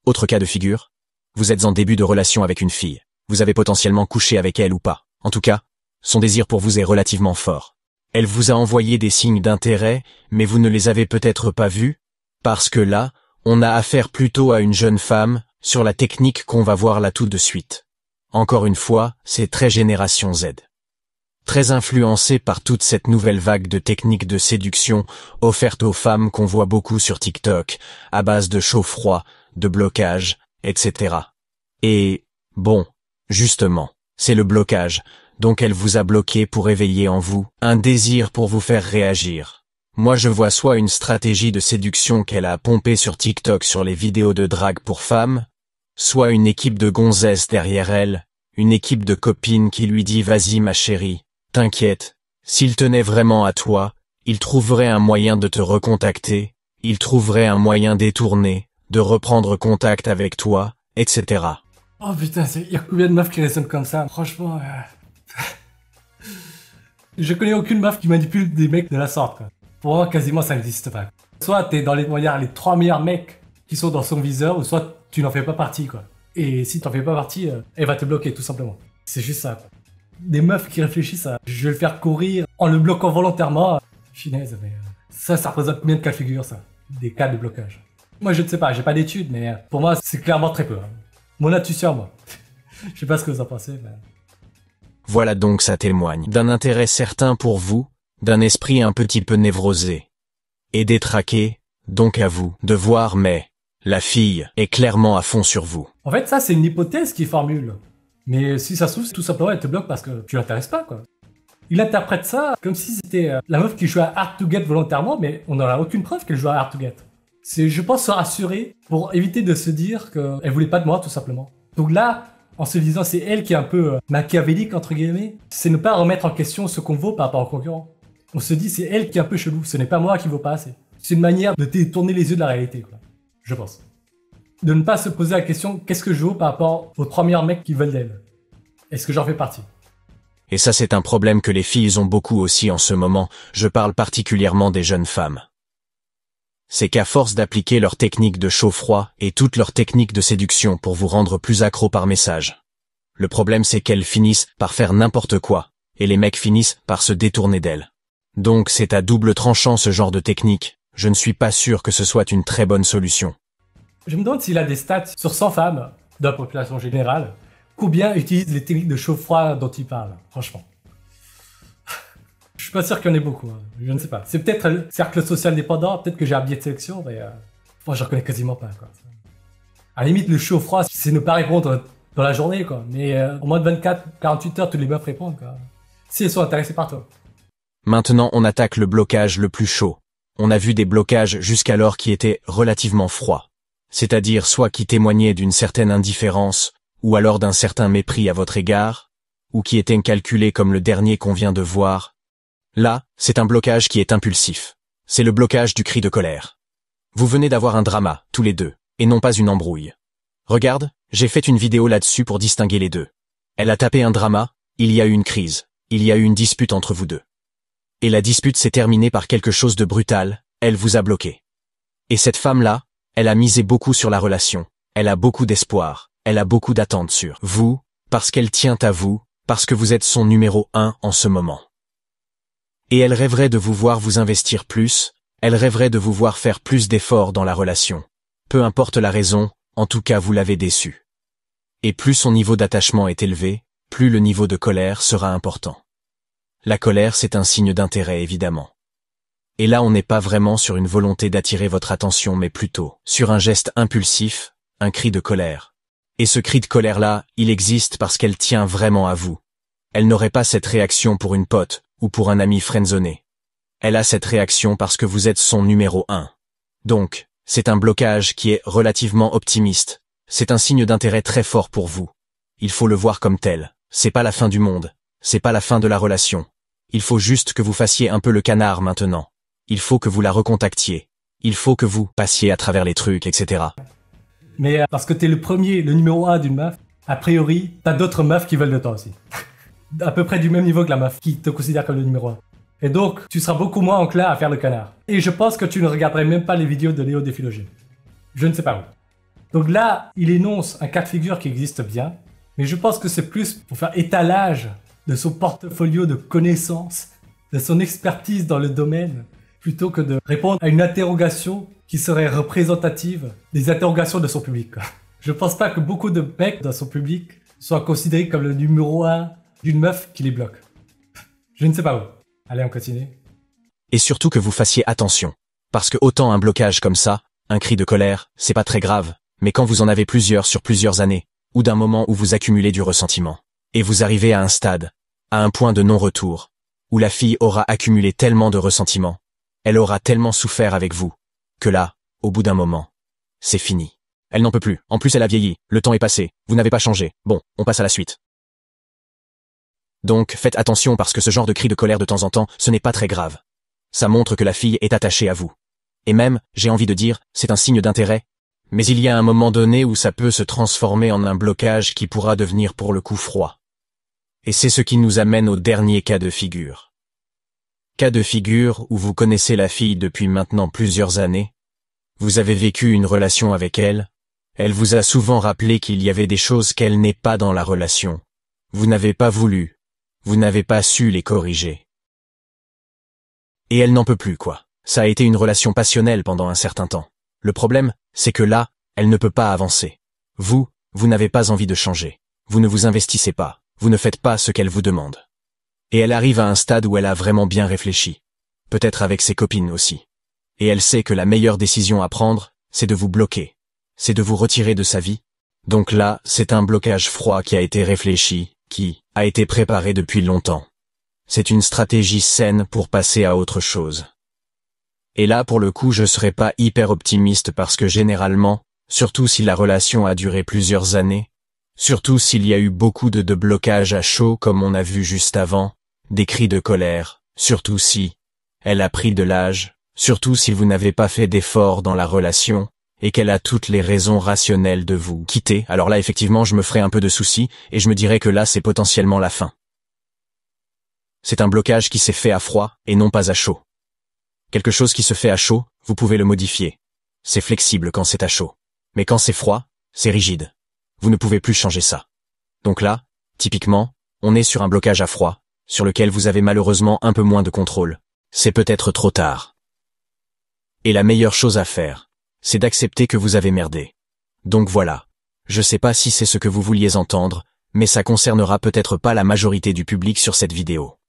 Autre cas de figure, vous êtes en début de relation avec une fille, vous avez potentiellement couché avec elle ou pas. En tout cas, son désir pour vous est relativement fort. Elle vous a envoyé des signes d'intérêt, mais vous ne les avez peut-être pas vus, parce que là, on a affaire plutôt à une jeune femme, sur la technique qu'on va voir là tout de suite. Encore une fois, c'est très génération Z. Très influencé par toute cette nouvelle vague de techniques de séduction offertes aux femmes qu'on voit beaucoup sur TikTok, à base de chaud-froid, de blocage, etc. Et, bon, justement, c'est le blocage, donc elle vous a bloqué pour éveiller en vous un désir pour vous faire réagir. Moi je vois soit une stratégie de séduction qu'elle a pompée sur TikTok sur les vidéos de drague pour femmes, soit une équipe de gonzesses derrière elle, une équipe de copines qui lui dit « Vas-y ma chérie, t'inquiète, s'il tenait vraiment à toi, il trouverait un moyen de te recontacter, il trouverait un moyen détourné, de reprendre contact avec toi, etc. » Oh putain, il y a combien de meufs qui raisonnent comme ça? Franchement, je connais aucune meuf qui manipule des mecs de la sorte, quoi. Pour moi, quasiment, ça n'existe pas. Soit t'es dans les 3 meilleurs mecs qui sont dans son viseur, ou soit tu n'en fais pas partie, quoi. Et si t'en fais pas partie, elle va te bloquer, tout simplement. C'est juste ça, quoi. Des meufs qui réfléchissent à « je vais le faire courir en le bloquant volontairement », finesse, mais ça représente combien de cas de figure, ça? Des cas de blocage. Moi, je ne sais pas, j'ai pas d'études, mais pour moi, c'est clairement très peu. Hein. Mon intuition, moi. Je sais pas ce que vous en pensez, mais... Voilà donc ça témoigne d'un intérêt certain pour vous, d'un esprit un petit peu névrosé. Et détraqué, donc à vous de voir, mais la fille est clairement à fond sur vous. En fait, ça, c'est une hypothèse qu'il formule. Mais si ça se trouve, tout simplement, elle te bloque parce que tu l'intéresses pas, quoi. Il interprète ça comme si c'était la meuf qui joue à Hard to Get volontairement, mais on n'en a aucune preuve qu'elle joue à Hard to Get. C'est, je pense, se rassurer pour éviter de se dire qu'elle voulait pas de moi, tout simplement. Donc là, en se disant c'est elle qui est un peu machiavélique, entre guillemets, c'est ne pas remettre en question ce qu'on vaut par rapport au concurrent. On se dit c'est elle qui est un peu chelou, ce n'est pas moi qui vaut pas assez. C'est une manière de détourner les yeux de la réalité, quoi. Je pense. De ne pas se poser la question qu'est-ce que je vaux par rapport aux 3 meilleurs mecs qui veulent d'elle. Est-ce que j'en fais partie? Et ça c'est un problème que les filles ont beaucoup aussi en ce moment, je parle particulièrement des jeunes femmes. C'est qu'à force d'appliquer leurs techniques de chaud-froid et toutes leurs techniques de séduction pour vous rendre plus accro par message. Le problème c'est qu'elles finissent par faire n'importe quoi, et les mecs finissent par se détourner d'elles. Donc c'est à double tranchant ce genre de technique, je ne suis pas sûr que ce soit une très bonne solution. Je me demande s'il a des stats sur 100 femmes de la population générale, combien utilisent les techniques de chaud-froid dont il parle, franchement. Je suis pas sûr qu'il y en ait beaucoup, hein. Je ne sais pas. C'est peut-être le cercle social dépendant, peut-être que j'ai un biais de sélection, mais moi j'en connais quasiment pas, quoi. À la limite, le chaud-froid, c'est ne pas répondre dans la journée, quoi. Mais au moins de 24-48 heures, tous les meufs répondent, quoi. Si elles sont intéressées par toi. Maintenant on attaque le blocage le plus chaud. On a vu des blocages jusqu'alors qui étaient relativement froids. C'est-à-dire soit qui témoignaient d'une certaine indifférence, ou alors d'un certain mépris à votre égard, ou qui étaient calculés comme le dernier qu'on vient de voir. Là, c'est un blocage qui est impulsif. C'est le blocage du cri de colère. Vous venez d'avoir un drama, tous les deux, et non pas une embrouille. Regarde, j'ai fait une vidéo là-dessus pour distinguer les deux. Elle a tapé un drama, il y a eu une crise, il y a eu une dispute entre vous deux. Et la dispute s'est terminée par quelque chose de brutal, elle vous a bloqué. Et cette femme-là, elle a misé beaucoup sur la relation, elle a beaucoup d'espoir, elle a beaucoup d'attentes sur vous, parce qu'elle tient à vous, parce que vous êtes son numéro 1 en ce moment. Et elle rêverait de vous voir vous investir plus, elle rêverait de vous voir faire plus d'efforts dans la relation. Peu importe la raison, en tout cas vous l'avez déçue. Et plus son niveau d'attachement est élevé, plus le niveau de colère sera important. La colère, c'est un signe d'intérêt évidemment. Et là on n'est pas vraiment sur une volonté d'attirer votre attention mais plutôt sur un geste impulsif, un cri de colère. Et ce cri de colère-là, il existe parce qu'elle tient vraiment à vous. Elle n'aurait pas cette réaction pour une pote ou pour un ami friendzoné. Elle a cette réaction parce que vous êtes son numéro 1. Donc, c'est un blocage qui est relativement optimiste. C'est un signe d'intérêt très fort pour vous. Il faut le voir comme tel. C'est pas la fin du monde. C'est pas la fin de la relation. Il faut juste que vous fassiez un peu le canard maintenant. Il faut que vous la recontactiez. Il faut que vous passiez à travers les trucs, etc. Mais parce que t'es le premier, le numéro 1 d'une meuf, a priori, t'as d'autres meufs qui veulent de toi aussi. À peu près du même niveau que la meuf qui te considère comme le numéro 1. Et donc, tu seras beaucoup moins enclin à faire le canard. Et je pense que tu ne regarderais même pas les vidéos de Léo des Philogènes. Je ne sais pas où. Donc là, il énonce un cas de figure qui existe bien, mais je pense que c'est plus pour faire étalage de son portfolio de connaissances, de son expertise dans le domaine, plutôt que de répondre à une interrogation qui serait représentative des interrogations de son public. Je pense pas que beaucoup de mecs dans son public soient considérés comme le numéro 1 d'une meuf qui les bloque. Je ne sais pas où. Allez, on continue. Et surtout que vous fassiez attention. Parce que autant un blocage comme ça, un cri de colère, c'est pas très grave, mais quand vous en avez plusieurs sur plusieurs années, ou d'un moment où vous accumulez du ressentiment, et vous arrivez à un stade, à un point de non-retour, où la fille aura accumulé tellement de ressentiment, elle aura tellement souffert avec vous, que là, au bout d'un moment, c'est fini. Elle n'en peut plus, en plus elle a vieilli, le temps est passé, vous n'avez pas changé, bon, on passe à la suite. Donc faites attention parce que ce genre de cri de colère de temps en temps, ce n'est pas très grave. Ça montre que la fille est attachée à vous. Et même, j'ai envie de dire, c'est un signe d'intérêt. Mais il y a un moment donné où ça peut se transformer en un blocage qui pourra devenir pour le coup froid. Et c'est ce qui nous amène au dernier cas de figure. Cas de figure où vous connaissez la fille depuis maintenant plusieurs années. Vous avez vécu une relation avec elle. Elle vous a souvent rappelé qu'il y avait des choses qu'elle n'est pas dans la relation. Vous n'avez pas voulu. Vous n'avez pas su les corriger. Et elle n'en peut plus, quoi. Ça a été une relation passionnelle pendant un certain temps. Le problème, c'est que là, elle ne peut pas avancer. Vous n'avez pas envie de changer. Vous ne vous investissez pas. Vous ne faites pas ce qu'elle vous demande. Et elle arrive à un stade où elle a vraiment bien réfléchi. Peut-être avec ses copines aussi. Et elle sait que la meilleure décision à prendre, c'est de vous bloquer. C'est de vous retirer de sa vie. Donc là, c'est un blocage froid qui a été réfléchi, qui a été préparé depuis longtemps. C'est une stratégie saine pour passer à autre chose. Et là, pour le coup, je serais pas hyper optimiste parce que généralement, surtout si la relation a duré plusieurs années, surtout s'il y a eu beaucoup de blocages à chaud comme on a vu juste avant, des cris de colère, surtout si elle a pris de l'âge, surtout si vous n'avez pas fait d'efforts dans la relation, et qu'elle a toutes les raisons rationnelles de vous quitter, alors là effectivement je me ferais un peu de soucis, et je me dirais que là c'est potentiellement la fin. C'est un blocage qui s'est fait à froid, et non pas à chaud. Quelque chose qui se fait à chaud, vous pouvez le modifier. C'est flexible quand c'est à chaud. Mais quand c'est froid, c'est rigide. Vous ne pouvez plus changer ça. Donc là, typiquement, on est sur un blocage à froid, sur lequel vous avez malheureusement un peu moins de contrôle. C'est peut-être trop tard. Et la meilleure chose à faire, c'est d'accepter que vous avez merdé. Donc voilà. Je sais pas si c'est ce que vous vouliez entendre, mais ça concernera peut-être pas la majorité du public sur cette vidéo.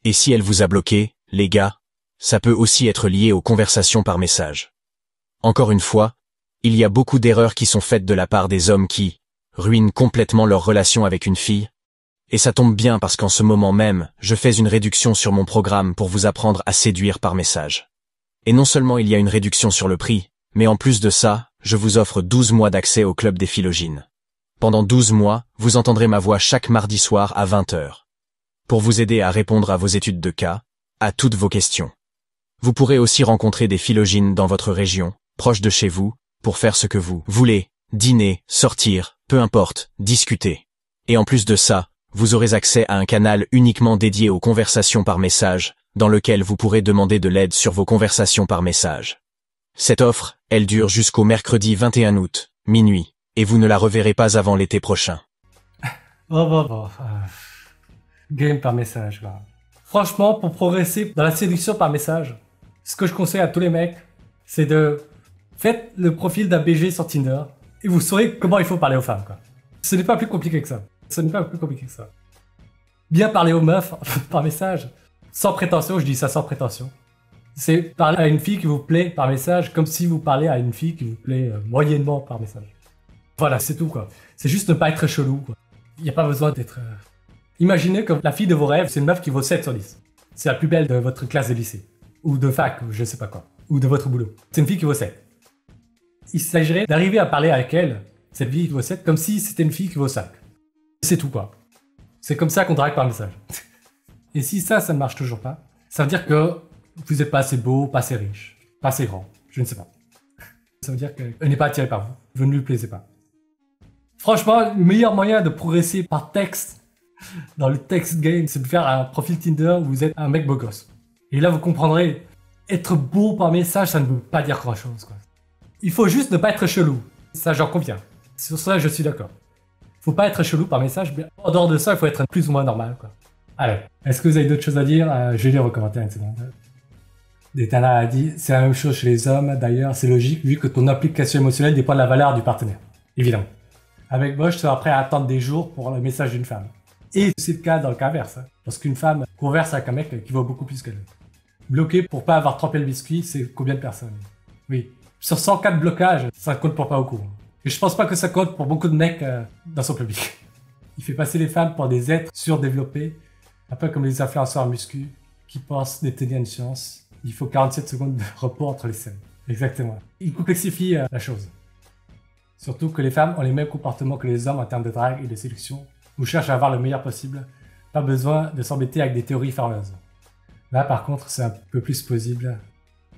Et si elle vous a bloqué, les gars, ça peut aussi être lié aux conversations par message. Encore une fois, il y a beaucoup d'erreurs qui sont faites de la part des hommes qui ruinent complètement leur relation avec une fille. Et ça tombe bien parce qu'en ce moment même, je fais une réduction sur mon programme pour vous apprendre à séduire par message. Et non seulement il y a une réduction sur le prix, mais en plus de ça, je vous offre 12 mois d'accès au club des Philogènes. Pendant 12 mois, vous entendrez ma voix chaque mardi soir à 20h. Pour vous aider à répondre à vos études de cas, à toutes vos questions. Vous pourrez aussi rencontrer des Philogènes dans votre région, proche de chez vous, pour faire ce que vous voulez, dîner, sortir, peu importe, discuter. Et en plus de ça, vous aurez accès à un canal uniquement dédié aux conversations par message, dans lequel vous pourrez demander de l'aide sur vos conversations par message. Cette offre, elle dure jusqu'au mercredi 21 août, minuit, et vous ne la reverrez pas avant l'été prochain. Game par message, quoi. Franchement, pour progresser dans la séduction par message, ce que je conseille à tous les mecs, c'est de faites le profil d'un BG sur Tinder et vous saurez comment il faut parler aux femmes, quoi. Ce n'est pas plus compliqué que ça. Ce n'est pas plus compliqué que ça. Bien parler aux meufs par message, sans prétention, je dis ça sans prétention. C'est parler à une fille qui vous plaît par message comme si vous parlez à une fille qui vous plaît moyennement par message. Voilà, c'est tout, quoi. C'est juste ne pas être chelou, quoi. Il n'y a pas besoin d'être... Imaginez que la fille de vos rêves, c'est une meuf qui vaut 7 sur 10. C'est la plus belle de votre classe de lycée. Ou de fac, ou je sais pas quoi. Ou de votre boulot. C'est une fille qui vaut 7. Il s'agirait d'arriver à parler avec elle, cette fille qui vaut 7, comme si c'était une fille qui vaut 5. C'est tout, quoi. C'est comme ça qu'on drague par message. Et si ça ne marche toujours pas, ça veut dire que vous n'êtes pas assez beau, pas assez riche, pas assez grand, je ne sais pas. Ça veut dire qu'elle n'est pas attirée par vous, vous ne lui plaisez pas. Franchement, le meilleur moyen de progresser par texte, dans le text game, c'est de faire un profil Tinder où vous êtes un mec beau gosse. Et là, vous comprendrez, être beau par message, ça ne veut pas dire grand-chose, quoi. Il faut juste ne pas être chelou. Ça, j'en conviens. Sur ça, je suis d'accord. Faut pas être chelou par message, mais en dehors de ça, il faut être plus ou moins normal, quoi. Allez, est-ce que vous avez d'autres choses à dire? Je vais lire vos commentaires une seconde. Detana a dit, c'est la même chose chez les hommes, d'ailleurs, c'est logique, vu que ton application émotionnelle dépend de la valeur du partenaire. Évidemment. Avec Bosch, tu seras prêt à attendre des jours pour le message d'une femme. Et c'est le cas dans le cas inverse. Lorsqu'une femme converse avec un mec qui vaut beaucoup plus qu'elle. Bloqué pour pas avoir trempé le biscuit, c'est combien de personnes? Oui. Sur 104 blocages, ça compte pour pas beaucoup. Et je pense pas que ça compte pour beaucoup de mecs dans son public. Il fait passer les femmes pour des êtres surdéveloppés, un peu comme les influenceurs muscu, qui pensent détenir une science. Il faut 47 secondes de repos entre les scènes. Exactement. Il complexifie la chose. Surtout que les femmes ont les mêmes comportements que les hommes en termes de drague et de séduction, ou cherchent à avoir le meilleur possible. Pas besoin de s'embêter avec des théories fameuses. Là, par contre, c'est un peu plus plausible.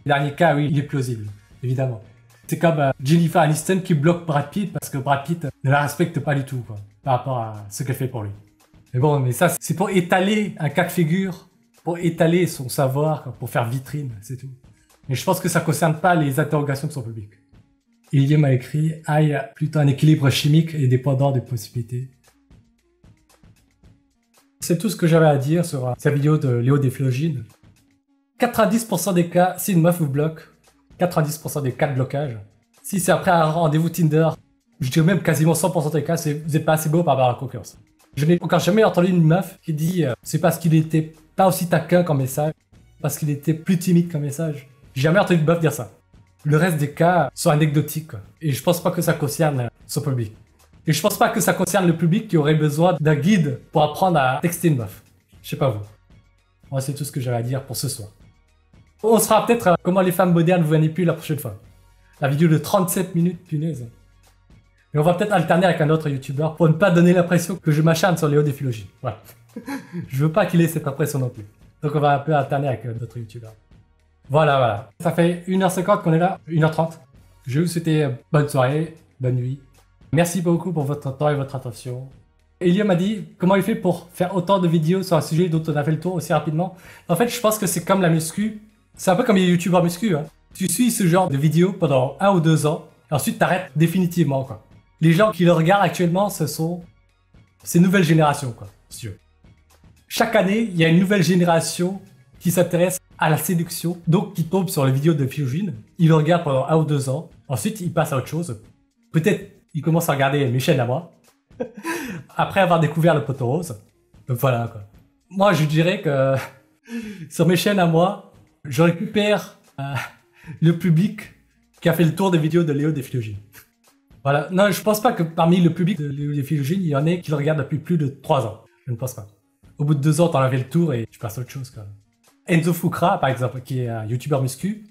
Le dernier cas, oui, il est plausible, évidemment. C'est comme Jennifer Aniston qui bloque Brad Pitt parce que Brad Pitt ne la respecte pas du tout, quoi, par rapport à ce qu'elle fait pour lui. Mais bon, mais ça, c'est pour étaler un cas de figure, pour étaler son savoir, quoi, pour faire vitrine, c'est tout. Mais je pense que ça concerne pas les interrogations de son public. Il m'a écrit « Aïe, plutôt un équilibre chimique et dépendant des possibilités ». C'est tout ce que j'avais à dire sur cette vidéo de Léo des Philogines. 90% des cas, si une meuf vous bloque, 90% des cas de blocage. Si c'est après un rendez-vous Tinder, je dirais même quasiment 100% des cas, vous n'êtes pas assez beau par rapport à la concurrence. Je n'ai encore jamais entendu une meuf qui dit c'est parce qu'il était pas aussi taquin qu'en message, parce qu'il était plus timide qu'en message. J'ai jamais entendu une meuf dire ça. Le reste des cas sont anecdotiques, quoi. Et je pense pas que ça concerne son public. Et je pense pas que ça concerne le public qui aurait besoin d'un guide pour apprendre à texter une meuf. Je sais pas vous. Moi, c'est tout ce que j'avais à dire pour ce soir. On sera peut-être à comment les femmes modernes vous manipulent la prochaine fois. La vidéo de 37 minutes, punaise. Et on va peut-être alterner avec un autre youtubeur pour ne pas donner l'impression que je m'acharne sur Léo des Philogines. Voilà. Je veux pas qu'il ait cette impression non plus. Donc on va un peu alterner avec d'autres youtubeurs. Voilà. Ça fait 1h50 qu'on est là, 1h30. Je vais vous souhaiter bonne soirée, bonne nuit. Merci beaucoup pour votre temps et votre attention. Elia m'a dit comment il fait pour faire autant de vidéos sur un sujet dont on a fait le tour aussi rapidement. En fait, je pense que c'est comme la muscu. C'est un peu comme les youtubeurs muscu. Hein. Tu suis ce genre de vidéos pendant 1 ou 2 ans, et ensuite t'arrêtes définitivement, quoi. Les gens qui le regardent actuellement, ce sont ces nouvelles générations, quoi, si tu veux. Chaque année, il y a une nouvelle génération qui s'intéresse à la séduction, donc qui tombe sur les vidéos de Philogine. Ils le regardent pendant 1 ou 2 ans, ensuite ils passent à autre chose. Peut-être ils commencent à regarder mes chaînes à moi, après avoir découvert le poteau rose. Donc voilà, quoi. Moi, je dirais que sur mes chaînes à moi, je récupère le public qui a fait le tour des vidéos de Léo des Philogines. Voilà. Non, je pense pas que parmi le public de Léo des Philogines, il y en ait qui le regardent depuis plus de 3 ans. Je ne pense pas. Au bout de 2 ans, t'en avais le tour et tu passes à autre chose, quoi. Enzo Fukra, par exemple, qui est un youtubeur muscu,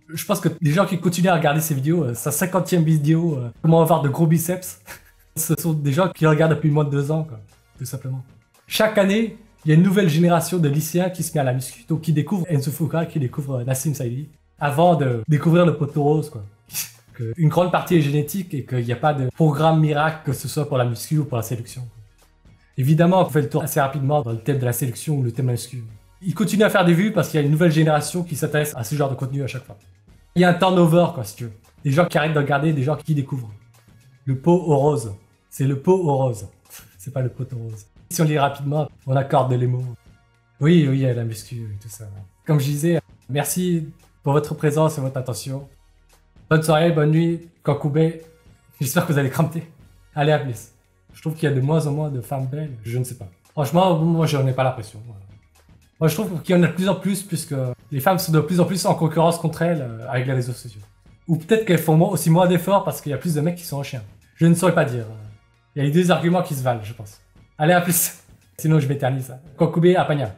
je pense que les gens qui continuent à regarder ses vidéos, sa 50e vidéo, comment avoir de gros biceps, ce sont des gens qui le regardent depuis moins de 2 ans, quoi, tout simplement. Chaque année, il y a une nouvelle génération de lycéens qui se met à la muscu, donc qui découvrent Enzo Fukra, qui découvrent Nassim Saïdi, avant de découvrir le poteau rose, quoi. Une grande partie est génétique et qu'il n'y a pas de programme miracle que ce soit pour la muscu ou pour la séduction. Évidemment, on fait le tour assez rapidement dans le thème de la séduction ou le thème de la muscu. Il continue à faire des vues parce qu'il y a une nouvelle génération qui s'intéresse à ce genre de contenu à chaque fois. Il y a un turnover, quoi, si tu veux. Des gens qui arrêtent de regarder, des gens qui découvrent. Le pot au rose. C'est le pot au rose. C'est pas le pot au rose. Si on lit rapidement, on accorde les mots. Oui, il y a la muscu et tout ça. Comme je disais, merci pour votre présence et votre attention. Bonne soirée, bonne nuit, Kankubé. J'espère que vous allez crampter. Allez, à plus. Je trouve qu'il y a de moins en moins de femmes belles. Je ne sais pas. Franchement, moi, je n'en ai pas l'impression. Voilà. Moi, je trouve qu'il y en a de plus en plus, puisque les femmes sont de plus en plus en concurrence contre elles avec les réseaux sociaux. Ou peut-être qu'elles font aussi moins d'efforts parce qu'il y a plus de mecs qui sont en chien. Je ne saurais pas dire. Il y a les deux arguments qui se valent, je pense. Allez, à plus. Sinon, je m'éternise. Kankubé, Apagna.